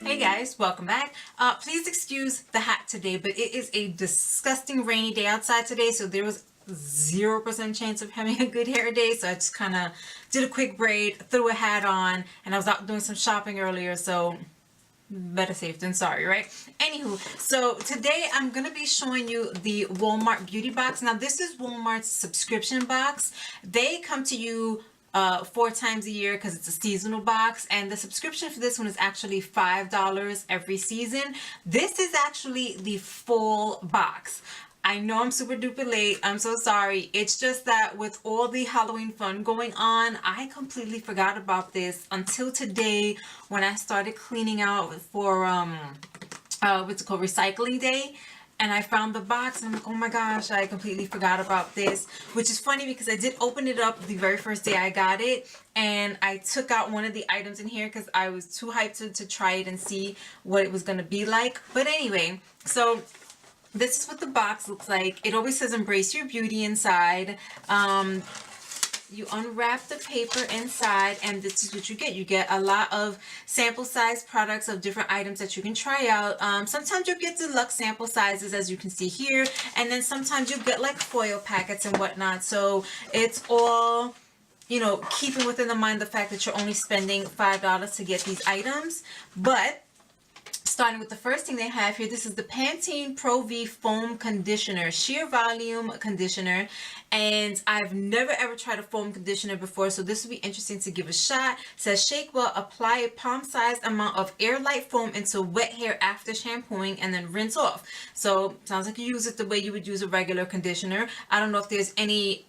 Hey guys, welcome back. Please excuse the hat today, but it is a disgusting rainy day outside today, so there was 0% chance of having a good hair day, so I just kind of did a quick braid, threw a hat on, and I was out doing some shopping earlier, so better safe than sorry, right? Anywho, so today I'm going to be showing you the Walmart Beauty Box. Now, this is Walmart's subscription box. They come to you 4 times a year because it's a seasonal box, and the subscription for this one is actually $5 every season. This is actually the full box. I know I'm super duper late. I'm so sorry. It's just that with all the Halloween fun going on, I completely forgot about this until today when I started cleaning out for what's it called, recycling day. And I found the box and I'm like, oh my gosh, I completely forgot about this. Which is funny because I did open it up the very first day I got it. And I took out one of the items in here because I was too hyped to try it and see what it was going to be like. But anyway, so this is what the box looks like. It always says embrace your beauty inside. You unwrap the paper inside and this is what you get. You get a lot of sample size products of different items that you can try out. Sometimes you'll get deluxe sample sizes, as you can see here, and then sometimes you'll get like foil packets and whatnot. So it's all, you know, keeping within the mind the fact that you're only spending $5 to get these items. But starting with the first thing they have here, this is the Pantene Pro V Foam Conditioner, Sheer Volume Conditioner. And I've never ever tried a foam conditioner before, so this will be interesting to give a shot. It says shake well, apply a palm-sized amount of airlight foam into wet hair after shampooing, and then rinse off. So sounds like you use it the way you would use a regular conditioner. I don't know if there's any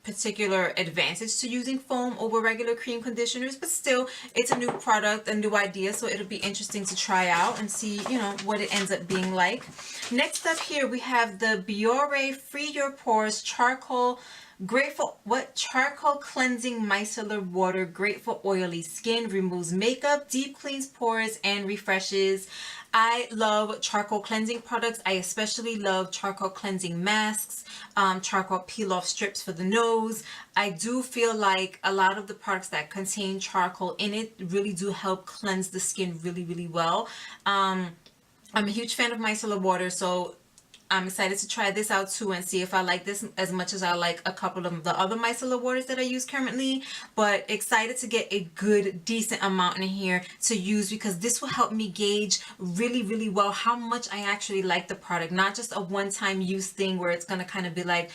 particular advantage to using foam over regular cream conditioners, but still, it's a new product, a new idea, so it'll be interesting to try out and see, you know, what it ends up being like. Next up here, we have the Biore Free Your Pores Charcoal Charcoal Cleansing Micellar Water, great for oily skin, removes makeup, deep cleans pores, and refreshes. I love charcoal cleansing products. I especially love charcoal cleansing masks, charcoal peel-off strips for the nose. I do feel like a lot of the products that contain charcoal in it really do help cleanse the skin really, really well. I'm a huge fan of micellar water, so I'm excited to try this out too and see if I like this as much as I like a couple of the other micellar waters that I use currently. But excited to get a good, decent amount in here to use, because this will help me gauge really, really well how much I actually like the product. Not just a one-time use thing where it's going to kind of be like,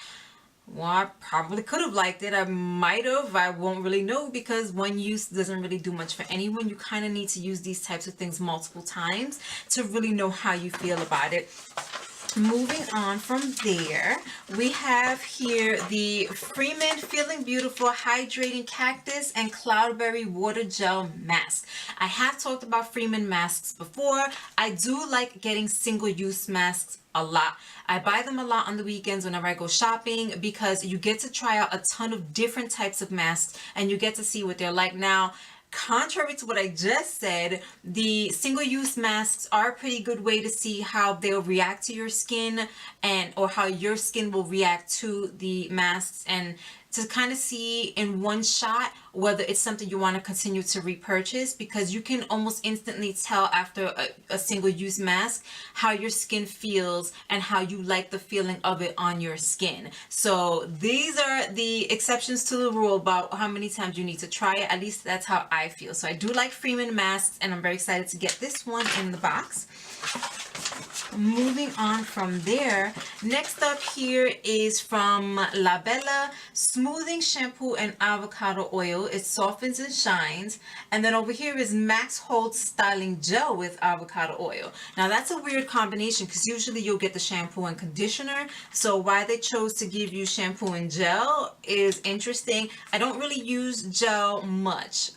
well, I probably could have liked it. I might have. I won't really know, because one use doesn't really do much for anyone. You kind of need to use these types of things multiple times to really know how you feel about it. Moving on from there, we have here the Freeman Feeling Beautiful Hydrating Cactus and Cloudberry Water Gel Mask. I have talked about Freeman masks before. I do like getting single-use masks a lot. I buy them a lot on the weekends whenever I go shopping, because you get to try out a ton of different types of masks and you get to see what they're like. Now, contrary to what I just said, the single-use masks are a pretty good way to see how they'll react to your skin, and or how your skin will react to the masks, and to kind of see in one shot whether it's something you want to continue to repurchase, because you can almost instantly tell after a single-use mask how your skin feels and how you like the feeling of it on your skin. So these are the exceptions to the rule about how many times you need to try it. At least that's how I feel. So I do like Freeman masks, and I'm very excited to get this one in the box. Moving on from there, next up here is from La Bella Smoothing Shampoo and Avocado Oil. It softens and shines. And then over here is Max Hold Styling Gel with Avocado Oil. Now that's a weird combination, because usually you'll get the shampoo and conditioner. So why they chose to give you shampoo and gel is interesting. I don't really use gel much.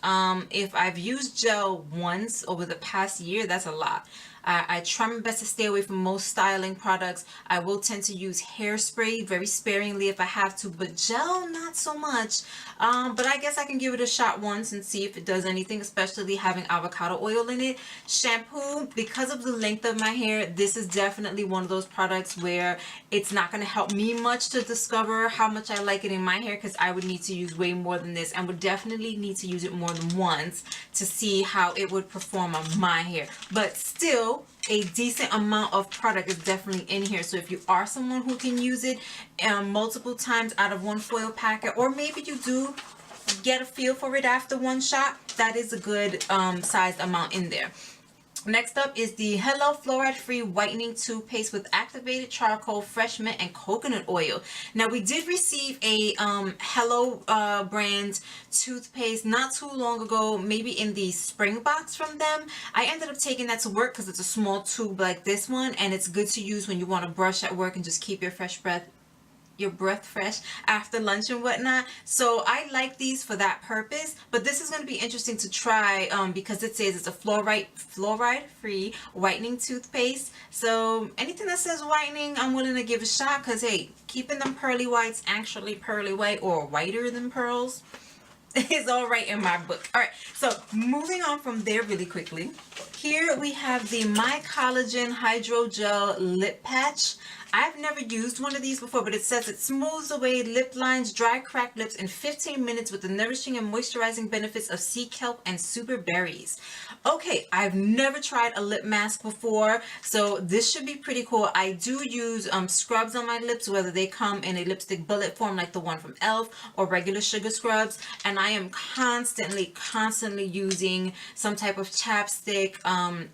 If I've used gel once over the past year, that's a lot. I try my best to stay away from most styling products. I will tend to use hairspray very sparingly if I have to, but gel not so much. But I guess I can give it a shot once and see if it does anything, especially having avocado oil in it. Shampoo, because of the length of my hair, this is definitely one of those products where it's not going to help me much to discover how much I like it in my hair, because I would need to use way more than this and would definitely need to use it more than once to see how it would perform on my hair. But still, a decent amount of product is definitely in here. So if you are someone who can use it multiple times out of one foil packet, or maybe you do get a feel for it after one shot, that is a good sized amount in there. Next up is the Hello Fluoride Free Whitening Toothpaste with activated charcoal, fresh mint, and coconut oil. Now, we did receive a Hello brand toothpaste not too long ago, maybe in the spring box from them. I ended up taking that to work because it's a small tube like this one, and it's good to use when you want to brush at work and just keep your breath fresh after lunch and whatnot. So I like these for that purpose, but this is going to be interesting to try because it says it's a fluoride free whitening toothpaste. So anything that says whitening, I'm willing to give a shot, because hey, keeping them pearly whites actually pearly white or whiter than pearls is all right in my book. All right, so moving on from there really quickly, here we have the My Collagen Hydrogel Lip Patch. I've never used one of these before, but it says it smooths away lip lines, dry, cracked lips in 15 minutes with the nourishing and moisturizing benefits of sea kelp and super berries. Okay, I've never tried a lip mask before, so this should be pretty cool. I do use scrubs on my lips, whether they come in a lipstick bullet form like the one from e.l.f. or regular sugar scrubs, and I am constantly using some type of chapstick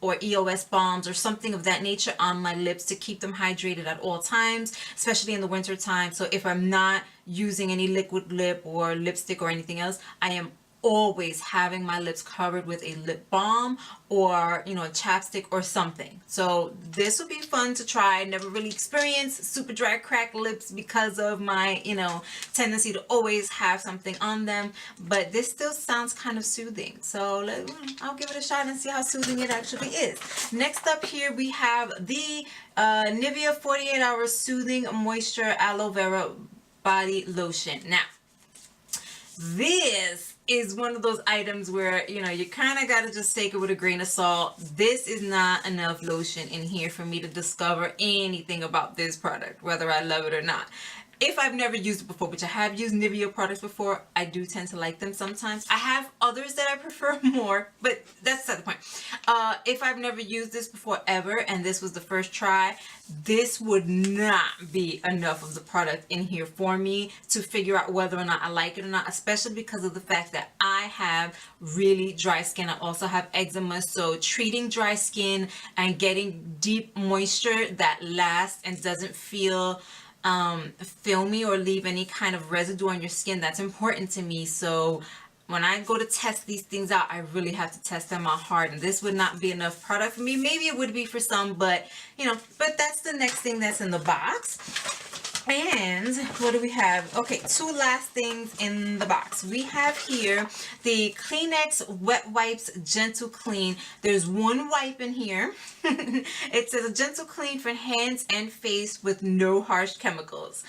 or EOS balms or something of that nature on my lips to keep them hydrated at all times, especially in the winter time. So if I'm not using any liquid lip or lipstick or anything else, I am always having my lips covered with a lip balm or, you know, a chapstick or something. So this will be fun to try. Never really experienced super dry cracked lips because of my, you know, tendency to always have something on them, but this still sounds kind of soothing. So I'll give it a shot and see how soothing it actually is. Next up here we have the Nivea 48 Hour Soothing Moisture Aloe Vera Body Lotion. Now, this is one of those items where, you know, you kind of got to just take it with a grain of salt. This is not enough lotion in here for me to discover anything about this product, whether I love it or not. If I've never used it before, which I have used Nivea products before, I do tend to like them sometimes. I have others that I prefer more, but that's not the point. If I've never used this before ever, and this was the first try, this would not be enough of the product in here for me to figure out whether or not I like it or not, especially because of the fact that I have really dry skin. I also have eczema, so treating dry skin and getting deep moisture that lasts and doesn't feel filmy or leave any kind of residue on your skin, that's important to me. So when I go to test these things out, I really have to test them out hard, and this would not be enough product for me. Maybe it would be for some, but you know, but that's the next thing that's in the box. And what do we have? Okay, two last things in the box. We have here the Kleenex Wet Wipes Gentle Clean. There's one wipe in here. It says a gentle clean for hands and face with no harsh chemicals.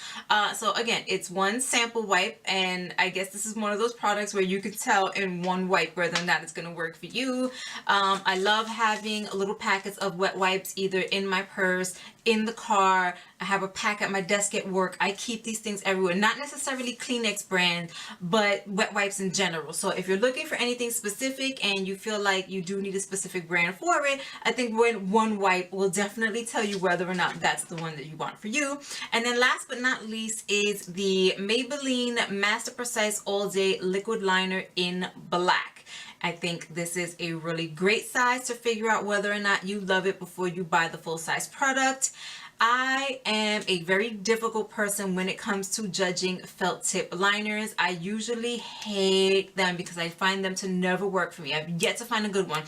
So again, it's one sample wipe, and I guess this is one of those products where you could tell in one wipe whether or not it's going to work for you. I love having little packets of wet wipes either in my purse, in the car. I have a pack at my desk at work. I keep these things everywhere. Not necessarily Kleenex brand, but wet wipes in general. So if you're looking for anything specific and you feel like you do need a specific brand for it, I think one wipe will definitely tell you whether or not that's the one that you want for you. And then last but not least is the Maybelline Master Precise All Day Liquid Liner in black. I think this is a really great size to figure out whether or not you love it before you buy the full size product. I am a very difficult person when it comes to judging felt tip liners. I usually hate them because I find them to never work for me. I've yet to find a good one.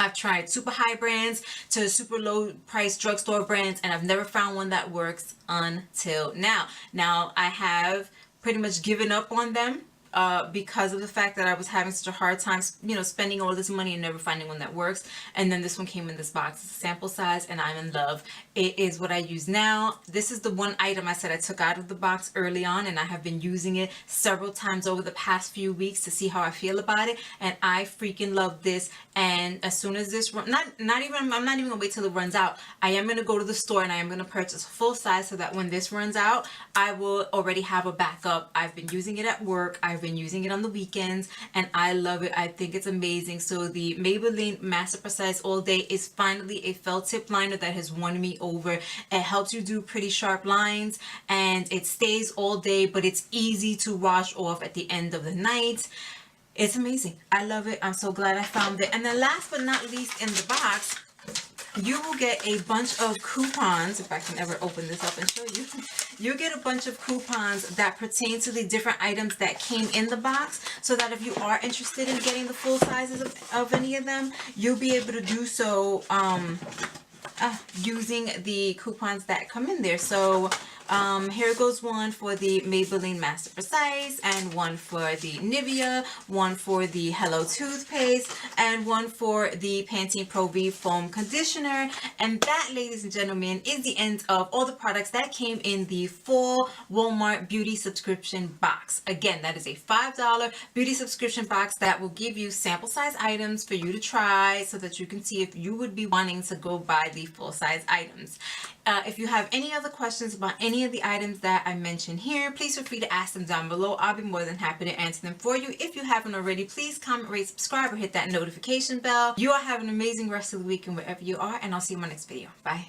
I've tried super high brands to super low price drugstore brands, and I've never found one that works until now. Now I have pretty much given up on them because of the fact that I was having such a hard time, you know, spending all this money and never finding one that works. And then this one came in this box. It's a sample size and I'm in love. It is what I use now. This is the one item I said I took out of the box early on, and I have been using it several times over the past few weeks to see how I feel about it, and I freaking love this. And as soon as this I'm not even gonna wait till it runs out. I am gonna go to the store and I am gonna purchase a full size so that when this runs out, I will already have a backup. I've been using it at work, I've been using it on the weekends, and I love it. I think it's amazing. So the Maybelline Master Precise All Day is finally a felt tip liner that has won me over. It helps you do pretty sharp lines and it stays all day, but it's easy to wash off at the end of the night. It's amazing. I love it. I'm so glad I found it. And then last but not least in the box, you will get a bunch of coupons. If I can ever open this up and show you, you'll get a bunch of coupons that pertain to the different items that came in the box, so that if you are interested in getting the full sizes of any of them, you'll be able to do so using the coupons that come in there. So here goes one for the Maybelline Master Precise, and one for the Nivea, one for the Hello Toothpaste, and one for the Pantene Pro V Foam Conditioner. And that, ladies and gentlemen, is the end of all the products that came in the full Walmart beauty subscription box. Again, that is a $5 beauty subscription box that will give you sample size items for you to try, so that you can see if you would be wanting to go buy the full size items. If you have any other questions about any of the items that I mentioned here, please feel free to ask them down below. I'll be more than happy to answer them for you. If you haven't already, please comment, rate, subscribe, or hit that notification bell. You all have an amazing rest of the week and wherever you are, and I'll see you in my next video. Bye.